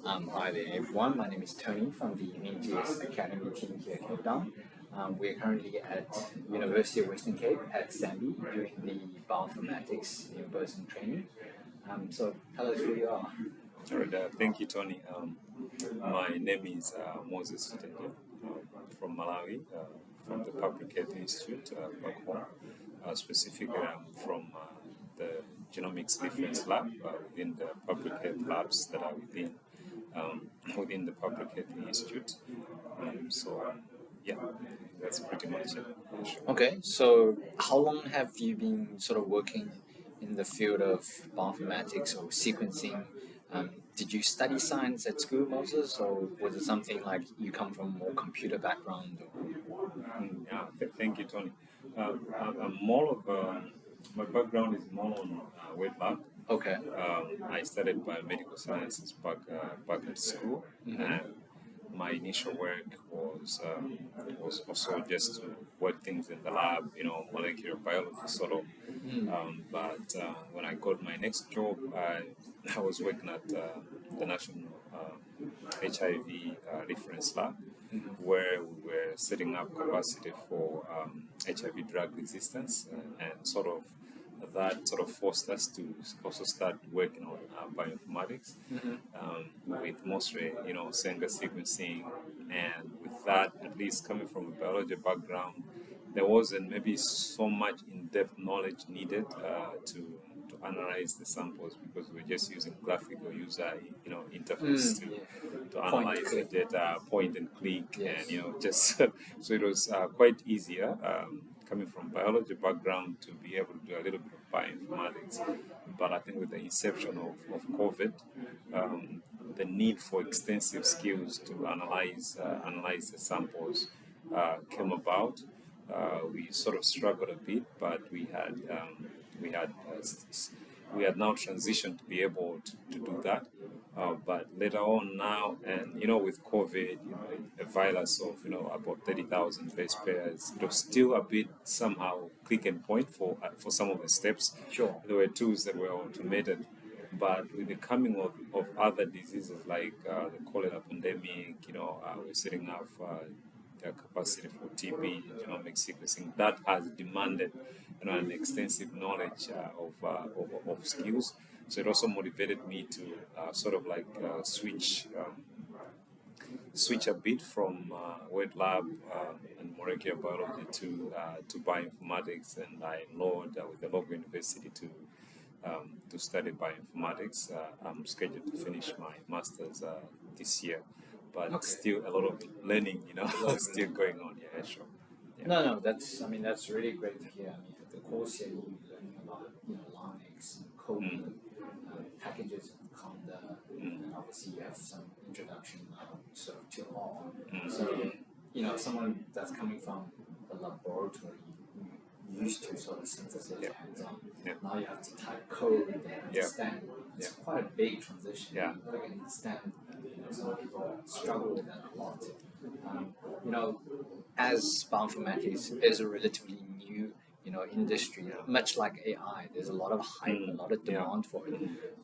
Hi there, everyone. My name is Tony from the NGS Academy team here in Cape Town. We're currently at University of Western Cape at SANBI doing the Bioinformatics in-person training. So tell us who you are. All right, thank you, Tony. My name is Moses Chitenge, from Malawi, from the Public Health Institute back home. Specifically, I'm from the Genomics Reference Lab within the public health labs that are within the Public Health Institute. Yeah, that's pretty much it. Sure. Okay, so how long have you been sort of working in the field of bioinformatics or sequencing? Did you study science at school, Moses, or was it something like you come from a more computer background? Yeah, thank you, Tony. I'm more of my background is more on wet lab. Okay. I studied biomedical sciences back at school, and my initial work was also just to work things in the lab, molecular biology sort of. But when I got my next job, I was working at the National HIV Reference Lab, where we were setting up capacity for HIV drug resistance, and sort of that sort of forced us to also start working on bioinformatics, with mostly Sanger sequencing, and with that, at least coming from a biology background, there wasn't maybe so much in-depth knowledge needed to analyze the samples, because we're just using graphical user interface to analyze the data, point and click, Yes. and just so it was quite easier. Coming from biology background to be able to do a little bit of bioinformatics. But I think with the inception of COVID, the need for extensive skills to analyze the samples came about. We sort of struggled a bit, but we had now transitioned to be able to do that. But later on now, and with COVID, a virus of about 30,000 base pairs, it was still a bit somehow click and point for some of the steps. Sure. There were tools that were automated, but with the coming of other diseases like the cholera pandemic, we're setting up the capacity for TB, genomic sequencing. That has demanded an extensive knowledge of skills. So it also motivated me to sort of like switch a bit from wet lab and molecular biology to bioinformatics, and I enrolled with the local university to study bioinformatics. I'm scheduled to finish my master's this year, but still a lot of learning, still going on. Yeah, sure. Yeah. No, that's really great to hear. At the course here you're learning about Linux, coding, packages, Conda, and obviously you have some introduction sort of to all. So someone that's coming from a laboratory used to sort of synthesis hands-on. Now you have to type code and understand. It's quite a big transition. Yeah. I can understand. Some people struggle with that a lot. As bioinformatics is a relatively new industry, much like AI, there's a lot of hype, a lot of demand for it.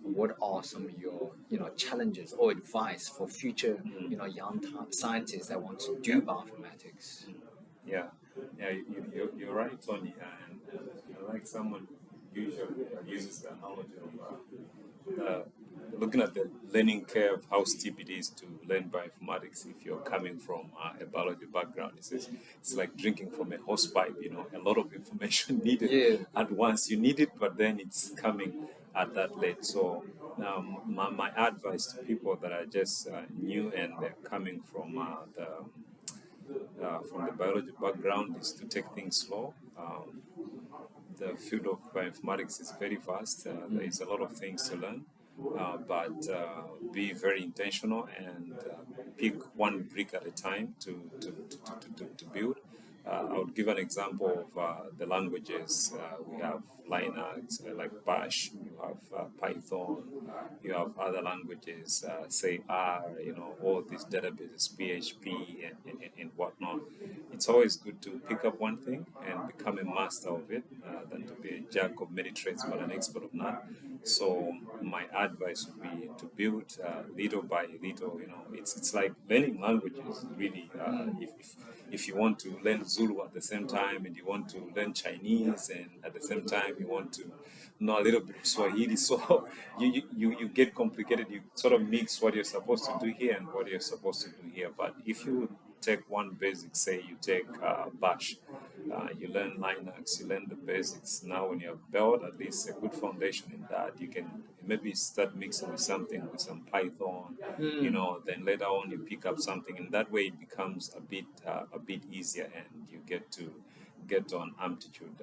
What are some of your challenges or advice for future young scientists that want to do bioinformatics? Yeah, you're right, Tony. And like someone usually uses the analogy of looking at the learning curve, how steep it is to learn bioinformatics if you're coming from a biology background. It's like drinking from a hose pipe, a lot of information needed at once. You need it, but then it's coming at that late. So my advice to people that are just new and they're coming from the biology background is to take things slow. The field of bioinformatics is very vast. There is a lot of things to learn, but be very intentional and pick one brick at a time to build. I would give an example of the languages. We have Linux, like Bash. You have Python. You have other languages, say R. All these databases, PHP, and whatnot. It's always good to pick up one thing and become a master of it, than to be a jack of many trades but an expert of none. So my advice would be to build little by little. It's like learning languages. Really, if you want to learn Zulu at the same time, and you want to learn Chinese, and at the same time you want to know a little bit of Swahili, so you get complicated. You sort of mix what you're supposed to do here and what you're supposed to do here. But if you take one basic, say you take Bash, you learn Linux, you learn the basics. Now when you've built at least a good foundation in that, you can maybe start mixing with something, with some Python, then later on you pick up something, and that way it becomes a bit easier, and you get to an amplitude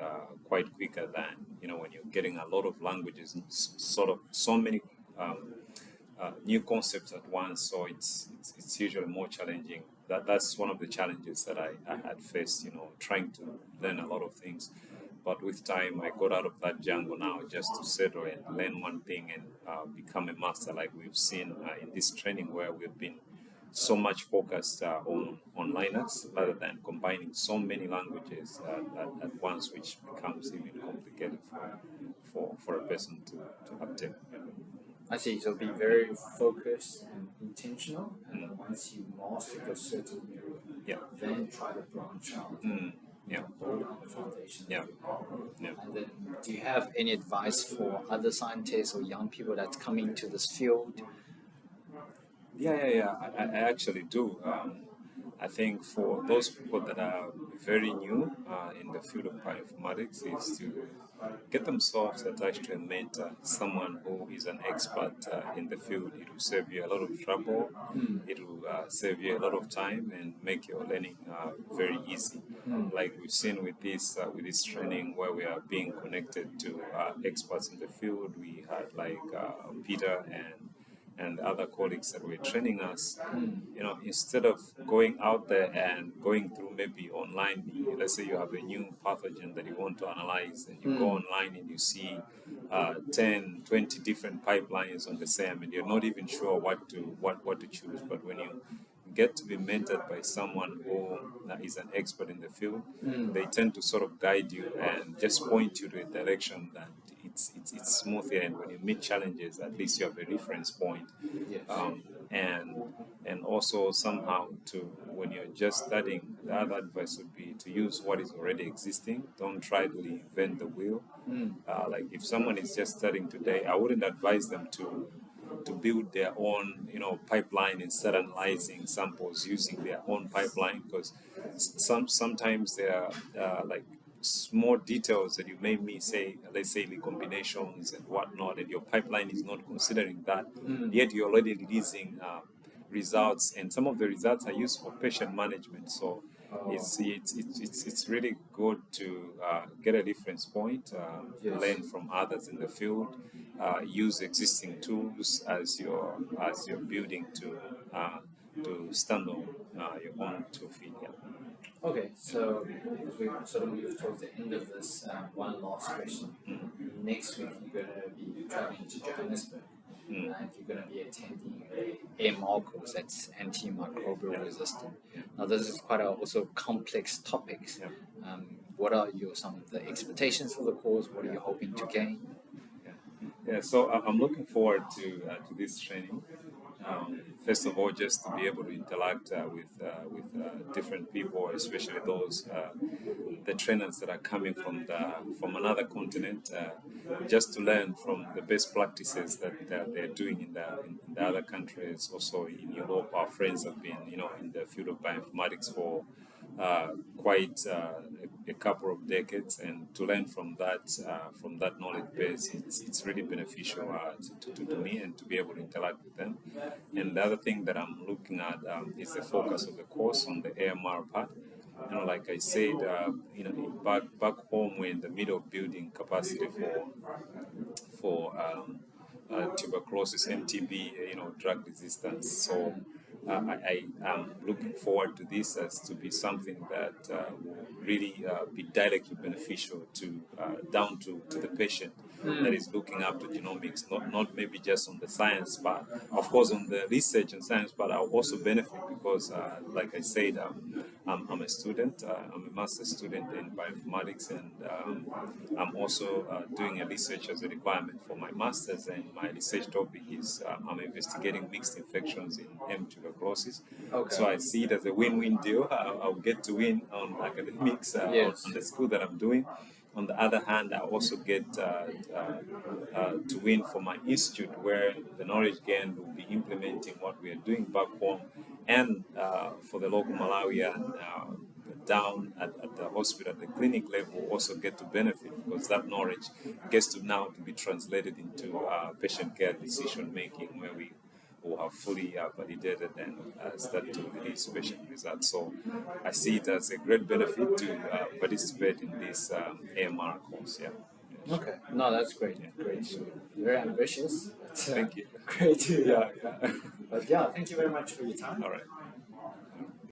quite quicker than when you're getting a lot of languages, sort of so many new concepts at once. So it's usually more challenging. That's one of the challenges that I had faced, trying to learn a lot of things. But with time, I got out of that jungle now, just to settle and learn one thing and become a master, like we've seen in this training, where we've been so much focused on Linux, rather than combining so many languages at once, which becomes even complicated for a person to uptake. I see. So be very focused and intentional, and then once you master a certain area, then try to branch out. Yeah. Build on the foundation. Yeah. And then, do you have any advice for other scientists or young people that's coming to this field? Yeah. I actually do. I think for those people that are very new in the field of bioinformatics, is to get themselves attached to a mentor, someone who is an expert in the field. It will save you a lot of trouble. It will save you a lot of time and make your learning very easy. Like we've seen with this training, where we are being connected to experts in the field. We had like Peter and other colleagues that were training us, instead of going out there and going through maybe online, let's say you have a new pathogen that you want to analyze, and you go online and you see 10, 20 different pipelines on the same, and you're not even sure what to choose. But when you get to be mentored by someone who is an expert in the field, they tend to sort of guide you and just point you to a direction that it's smoother, and when you meet challenges, at least you have a reference point. Yes. And also somehow when you're just studying, the other advice would be to use what is already existing. Don't try to reinvent the wheel. Like if someone is just studying today, I wouldn't advise them to build their own pipeline and start analyzing samples using their own pipeline, because sometimes there are like small details that you may miss, say, let's say the combinations and whatnot, and your pipeline is not considering that, yet you're already releasing results, and some of the results are used for patient management. So it's really good to get a reference point, learn from others in the field, use existing tools as you're building to stand on your own 2 feet. Okay, so as we sort of move towards the end of this, one last question. Next week you're going to be traveling to Johannesburg, and you're going to be attending a AMR course, that's antimicrobial resistant. Now this is quite also complex topics. What are some of the expectations for the course? What are you hoping to gain? So I'm looking forward to this training. First of all, just to be able to interact with different people, especially those the trainers that are coming from another continent, just to learn from the best practices that they're doing in the other countries. Also in Europe, our friends have been in the field of bioinformatics for quite a couple of decades, and to learn from that knowledge base, it's really beneficial to me, and to be able to interact with them. And the other thing that I'm looking at is the focus of the course on the AMR part. Like I said, back home, we're in the middle of building capacity for tuberculosis, MTB, drug resistance. So I am looking forward to this as to be something that will really be directly beneficial to down to the patient that is looking up to genomics, not maybe just on the science part. Of course, on the research and science part, I'll also benefit because, like I said, I'm a student. I'm a master's student in bioinformatics, and I'm also doing a research as a requirement for my master's. And my research topic is I'm investigating mixed infections in M. tuberculosis. Okay. So I see it as a win-win deal. I'll get to win on academics on the school that I'm doing. On the other hand, I also get to win for my institute, where the knowledge gain will be implementing what we are doing back home, and for the local Malawian down at the hospital, at the clinic level, also get to benefit, because that knowledge gets to now to be translated into patient care decision making, where we will have fully validated and start to release patient results. So I see it as a great benefit to participate in this AMR course. Yeah. Okay. No, that's great. Great. Very ambitious. But, Thank you. Great. Yeah. But yeah, thank you very much for your time. All right.